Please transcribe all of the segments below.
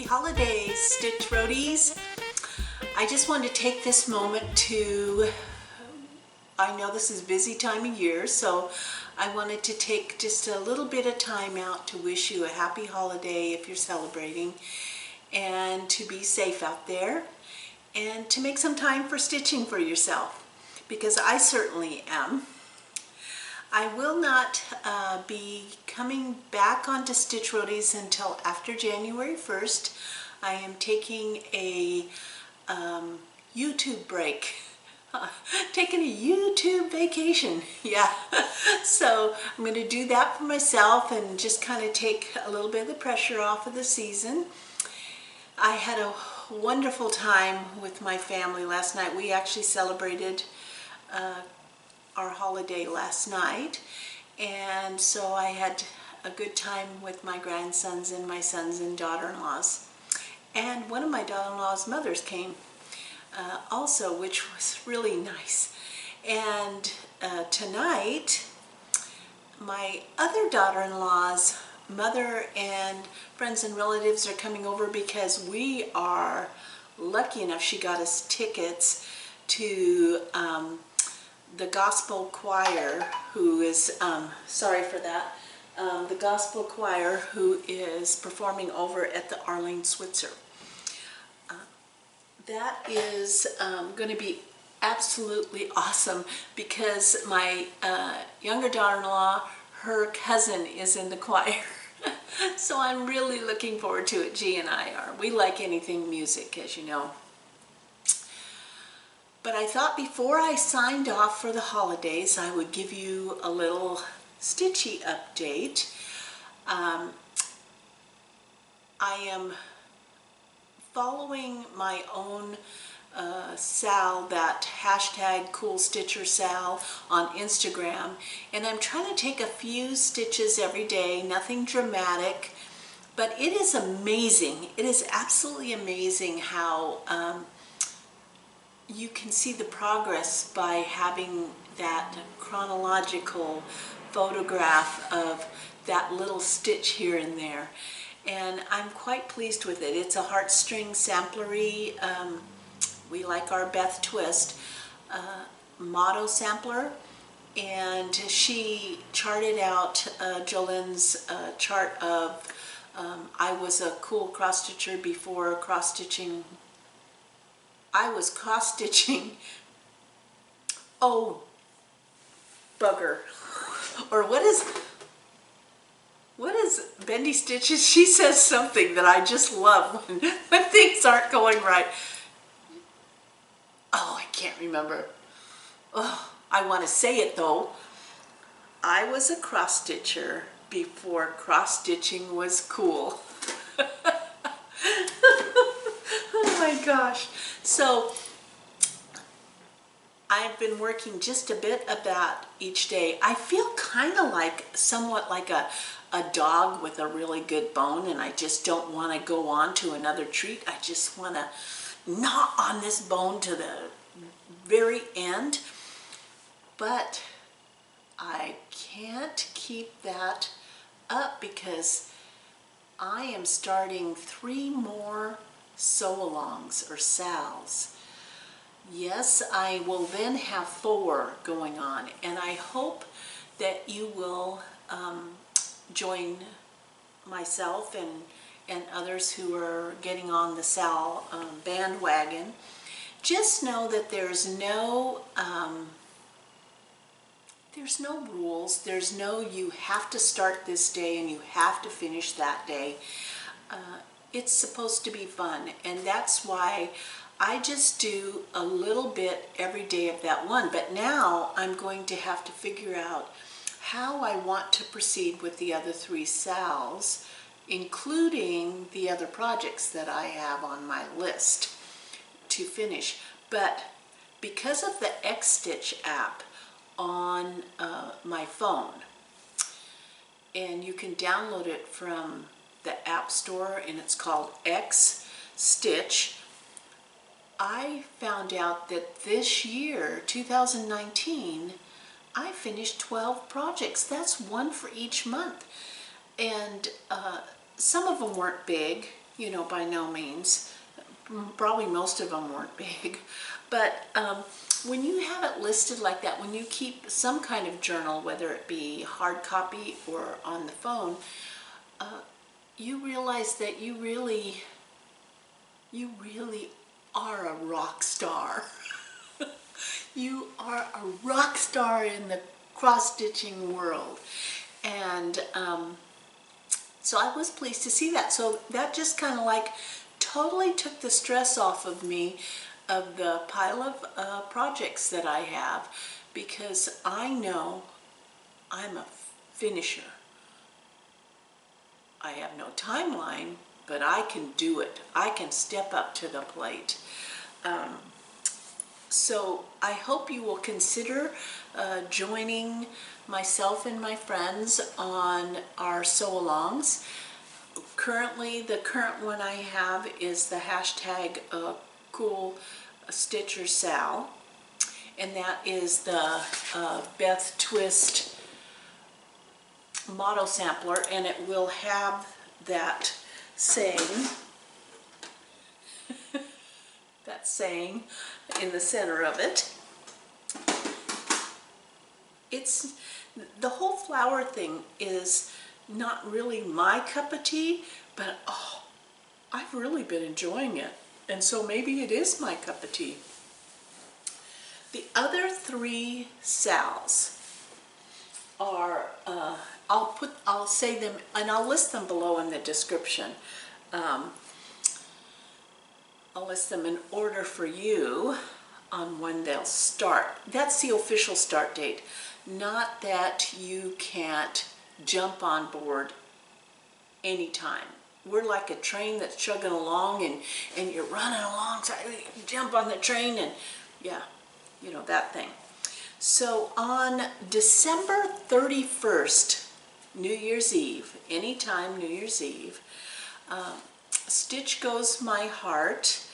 holidays, Stitch Roadies. I just wanted to take this moment to, I know this is a busy time of year, so I wanted to take just a little bit of time out to wish you a happy holiday if you're celebrating, and to be safe out there, and to make some time for stitching for yourself, because I certainly am. I will not be coming back onto Stitch Roadies until after January 1st. I am taking a YouTube break. Taking a YouTube vacation, yeah. So I'm going to do that for myself and just kind of take a little bit of the pressure off of the season. I had a wonderful time with my family last night. We actually celebrated our holiday last night, and so I had a good time with my grandsons and my sons and daughter-in-laws. And one of my daughter-in-law's mothers came also, which was really nice. And tonight, my other daughter-in-law's mother and friends and relatives are coming over because we are lucky enough, she got us tickets to the gospel choir, who is, sorry for that, the gospel choir who is performing over at the Arlene Switzer. That is going to be absolutely awesome because my younger daughter-in-law, her cousin is in the choir. So I'm really looking forward to it. G and I are. We like anything music, as you know. But I thought before I signed off for the holidays, I would give you a little Stitchy update. I am following my own Sal, that hashtag CoolStitcherSal on Instagram, and I'm trying to take a few stitches every day, nothing dramatic, but it is amazing. It is absolutely amazing how you can see the progress by having that chronological photograph of that little stitch here and there. And I'm quite pleased with it. It's a Heartstring Samplery, we like our Beth Twist, motto sampler, and she charted out Jolene's chart of I was a cool cross-stitcher before cross-stitching. I was cross-stitching, oh, bugger, or what is Bendy Stitches? She says something that I just love when things aren't going right. Oh, I can't remember. Oh, I want to say it though. I was a cross-stitcher before cross-stitching was cool. Oh my gosh. So I've been working just a bit of that each day. I feel kind of like, somewhat like a dog with a really good bone, and I just don't want to go on to another treat. I just want to gnaw on this bone to the very end. But I can't keep that up because I am starting 3 more sew-alongs or sals. Yes, I will then have 4 going on, and I hope that you will join myself and others who are getting on the Sal bandwagon. Just know that there's no rules. There's no you have to start this day and you have to finish that day. It's supposed to be fun, and that's why I just do a little bit every day of that one. But now I'm going to have to figure out how I want to proceed with the other 3 sals, including the other projects that I have on my list to finish. But because of the X-Stitch app on my phone, and you can download it from the App Store, and it's called X-Stitch, I found out that this year, 2019, I finished 12 projects. That's 1 for each month. And some of them weren't big, you know, by no means. Probably most of them weren't big. But when you have it listed like that, when you keep some kind of journal, whether it be hard copy or on the phone, you realize that you really are a rock star. You are a rock star in the cross-stitching world. And so I was pleased to see that. So that just kind of like totally took the stress off of me of the pile of projects that I have, because I know I'm a finisher. I have no timeline, but I can do it. I can step up to the plate. So I hope you will consider joining myself and my friends on our sew-alongs. Currently, the current one I have is the hashtag Cool Stitcher Sal, and that is the Beth Twist motto sampler, and it will have that saying in the center of it. It's the whole flower thing is not really my cup of tea, but oh, I've really been enjoying it, and so maybe it is my cup of tea. The other 3 Sals are I'll say them, and I'll list them below in the description. I'll list them in order for you on when they'll start. That's the official start date, not that you can't jump on board anytime. We're like a train that's chugging along, and you're running along, so you jump on the train, and yeah, you know, that thing. So on December 31st, New Year's Eve, anytime New Year's Eve, Stitch Goes My Heart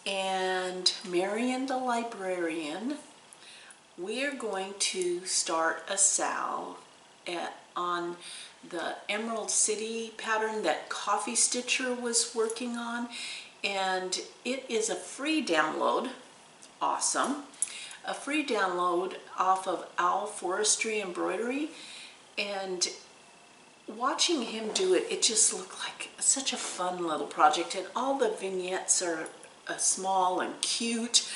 and Marion the Librarian, we are going to start a sal on the Emerald City pattern that CoffeeStitcher was working on, and it is a free download. Awesome. A free download off of Owl Forestry Embroidery, and watching him do it, it just looked like such a fun little project, and all the vignettes are small and cute.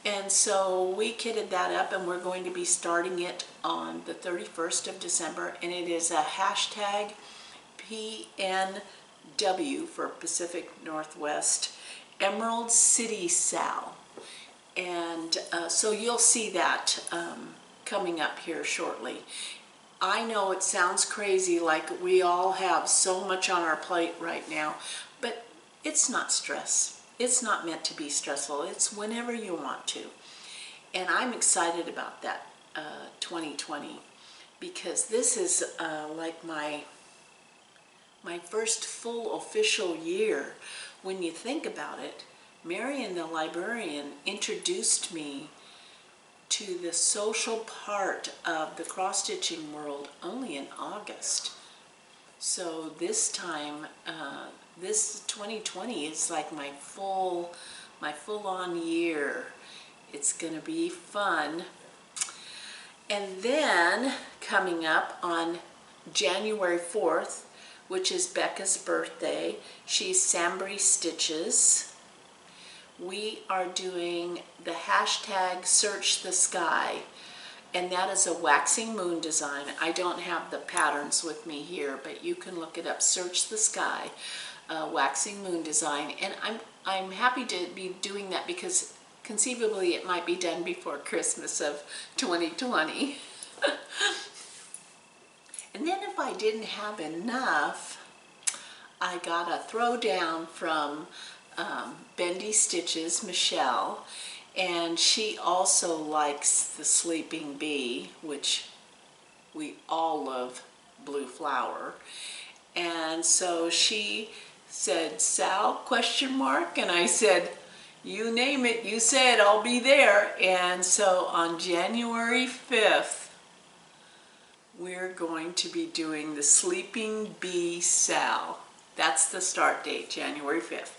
And so we kitted that up, and we're going to be starting it on the 31st of December, and it is a hashtag PNW for Pacific Northwest Emerald City Sal. And so you'll see that coming up here shortly. I know it sounds crazy, like we all have so much on our plate right now, but it's not stress. It's not meant to be stressful. It's whenever you want to. And I'm excited about that 2020, because this is like my first full official year. When you think about it, Marion the Librarian introduced me to the social part of the cross-stitching world only in August. So this time, this 2020 is like my full-on year. It's gonna be fun. And then coming up on January 4th, which is Becca's birthday, she's Sambrie Stitches. We are doing the hashtag Search the Sky, and that is a waxing moon design. I don't have the patterns with me here, but you can look it up. Search the Sky, waxing moon design, and I'm happy to be doing that because conceivably it might be done before Christmas of 2020. And then if I didn't have enough, I got a throwdown from Bendy Stitches, Michelle, and she also likes the Sleeping Bee, which we all love blue flower. And so she said, Sal, question mark? And I said, you name it, you said, I'll be there. And so on January 5th, we're going to be doing the Sleeping Bee Sal. That's the start date, January 5th.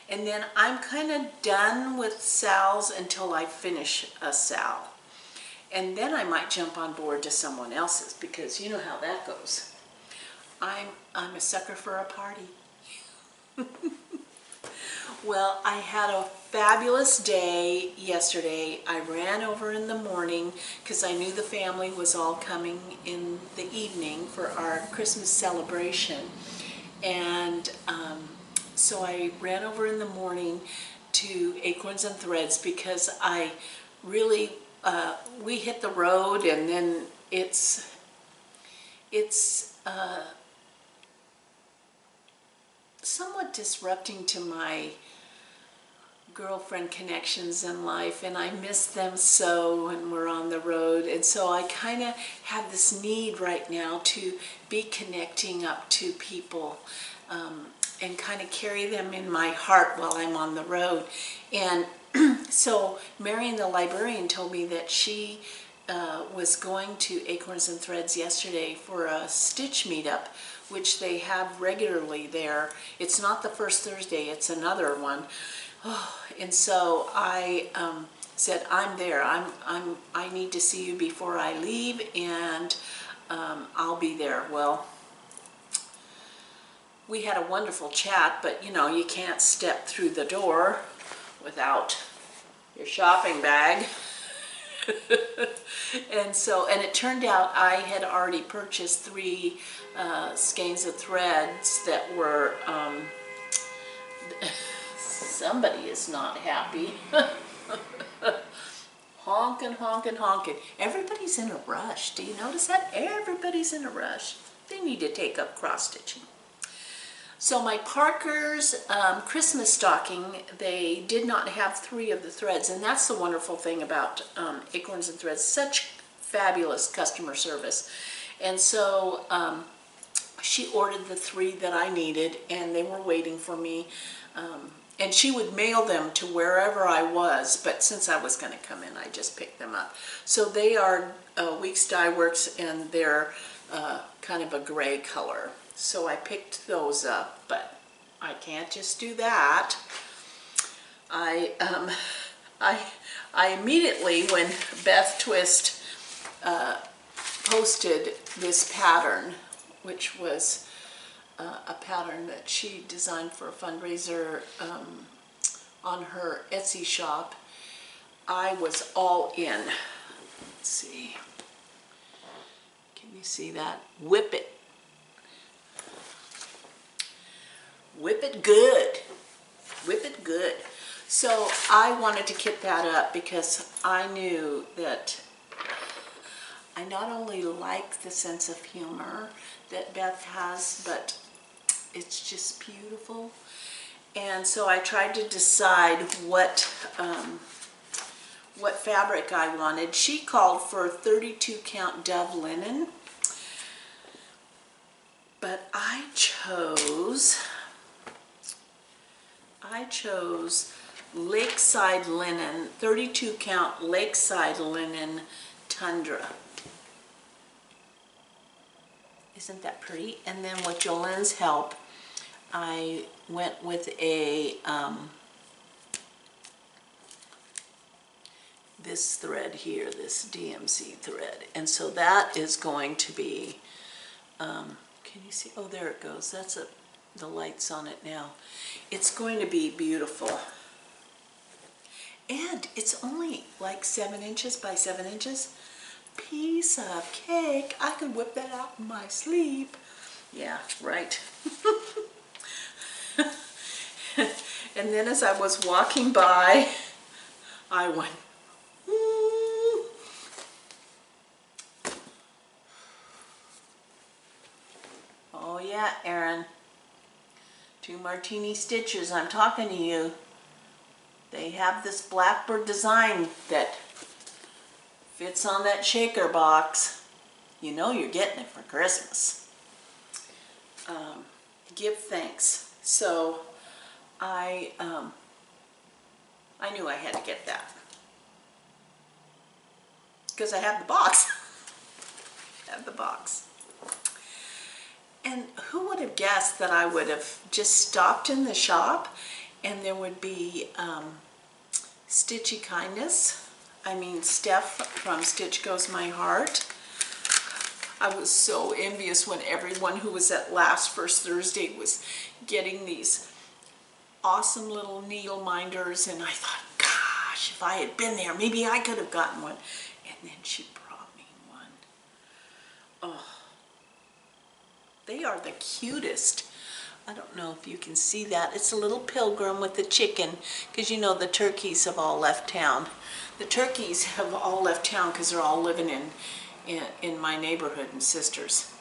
And then I'm kind of done with SALs until I finish a SAL. And then I might jump on board to someone else's, because you know how that goes. I'm a sucker for a party. Well, I had a fabulous day yesterday. I ran over in the morning because I knew the family was all coming in the evening for our Christmas celebration. And so I ran over in the morning to Acorns and Threads because I really, we hit the road, and then it's somewhat disrupting to my girlfriend connections in life, and I miss them so when we're on the road. And so I kind of have this need right now to be connecting up to people and kind of carry them in my heart while I'm on the road. And so Marion the librarian told me that she was going to Acorns and Threads yesterday for a stitch meetup, which they have regularly there. It's not the first Thursday, it's another one. Oh, and so I said, I'm there. I need to see you before I leave, and I'll be there. Well, we had a wonderful chat, but you know, you can't step through the door without your shopping bag. And it turned out I had already purchased 3 skeins of threads that were, somebody is not happy. Honking, honking, honking. Everybody's in a rush. Do you notice that? Everybody's in a rush. They need to take up cross stitching. So my Parker's Christmas stocking, they did not have 3 of the threads, and that's the wonderful thing about Acorns and Threads, such fabulous customer service. And so she ordered the 3 that I needed, and they were waiting for me. And she would mail them to wherever I was, but since I was going to come in, I just picked them up. So they are Weeks Dye Works, and they're kind of a gray color. So I picked those up, but I can't just do that. I immediately, when Beth Twist posted this pattern, which was a pattern that she designed for a fundraiser on her Etsy shop, I was all in. Let's see. Can you see that? Whip it. Whip it good. Whip it good. So I wanted to kit that up because I knew that I not only like the sense of humor that Beth has, but it's just beautiful. And so I tried to decide what fabric I wanted. She called for 32 count dove linen, but I chose Lakeside linen, 32 count Lakeside linen tundra. Isn't that pretty? And then with Jolene's help, I went with a this thread here, this DMC thread. And so that is going to be, can you see? Oh, there it goes. That's the lights on it now. It's going to be beautiful. And it's only like 7 inches by 7 inches. Piece of cake. I could whip that out in my sleep. Yeah, right. And then as I was walking by, I went, ooh. Oh yeah, Erin. 2 Martini Stitches, I'm talking to you. They have this Blackbird design that fits on that shaker box. You know you're getting it for Christmas. Give thanks. So I knew I had to get that because I have the box. And who would have guessed that I would have just stopped in the shop and there would be Stitchy Kindness. I mean, Steph from Stitch Goes My Heart. I was so envious when everyone who was at last First Thursday was getting these awesome little needle minders, and I thought, gosh, if I had been there, maybe I could have gotten one. And then she brought me one. Oh, they are the cutest. I don't know if you can see that. It's a little pilgrim with the chicken, because you know the turkeys have all left town. The turkeys have all left town because they're all living in my neighborhood and sisters.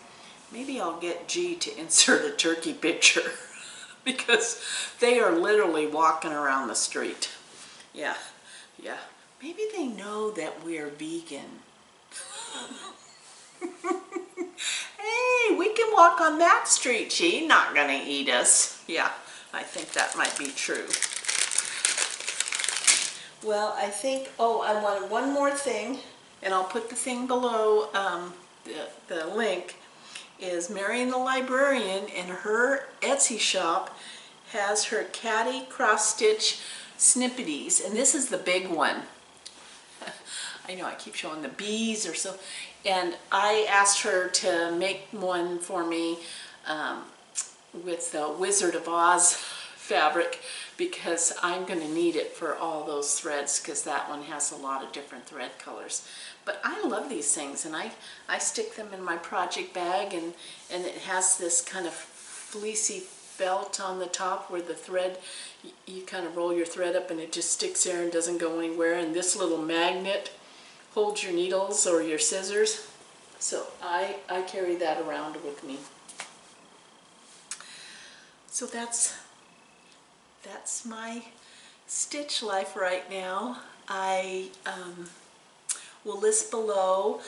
Maybe I'll get G to insert a turkey picture because they are literally walking around the street. Yeah. Maybe they know that we're vegan. Hey, we can walk on that street. She's not gonna eat us. Yeah, I think that might be true. Well, I think, oh, I wanted one more thing, and I'll put the thing below, the link, is Marion the Librarian, and her Etsy shop has her Caddy cross stitch snippities, and this is the big one. I know I keep showing the bees or so, and I asked her to make one for me with the Wizard of Oz fabric, because I'm going to need it for all those threads, because that one has a lot of different thread colors. But I love these things, and I stick them in my project bag, and it has this kind of fleecy felt on the top where the thread, you kind of roll your thread up and it just sticks there and doesn't go anywhere, and this little magnet holds your needles or your scissors. So I carry that around with me. So that's my stitch life right now. I will list below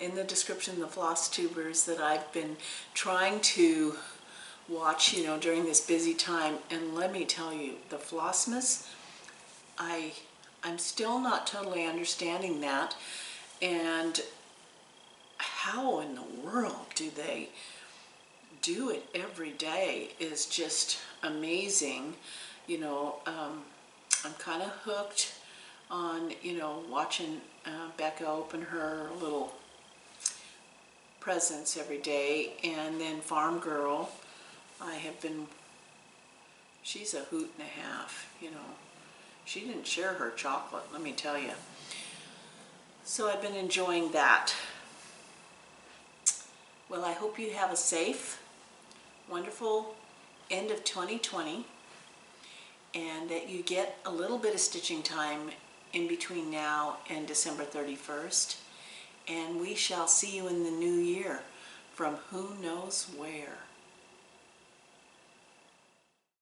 in the description the Floss Tubers that I've been trying to watch, you know, during this busy time. And let me tell you, the Flossmas, I'm still not totally understanding that, and how in the world do they do it every day is just amazing. You know, I'm kind of hooked on, you know, watching Becca open her little presents every day, and then Farm Girl, she's a hoot and a half, you know. She didn't share her chocolate, let me tell you. So I've been enjoying that. Well, I hope you have a safe, wonderful end of 2020, and that you get a little bit of stitching time in between now and December 31st. And we shall see you in the new year from who knows where.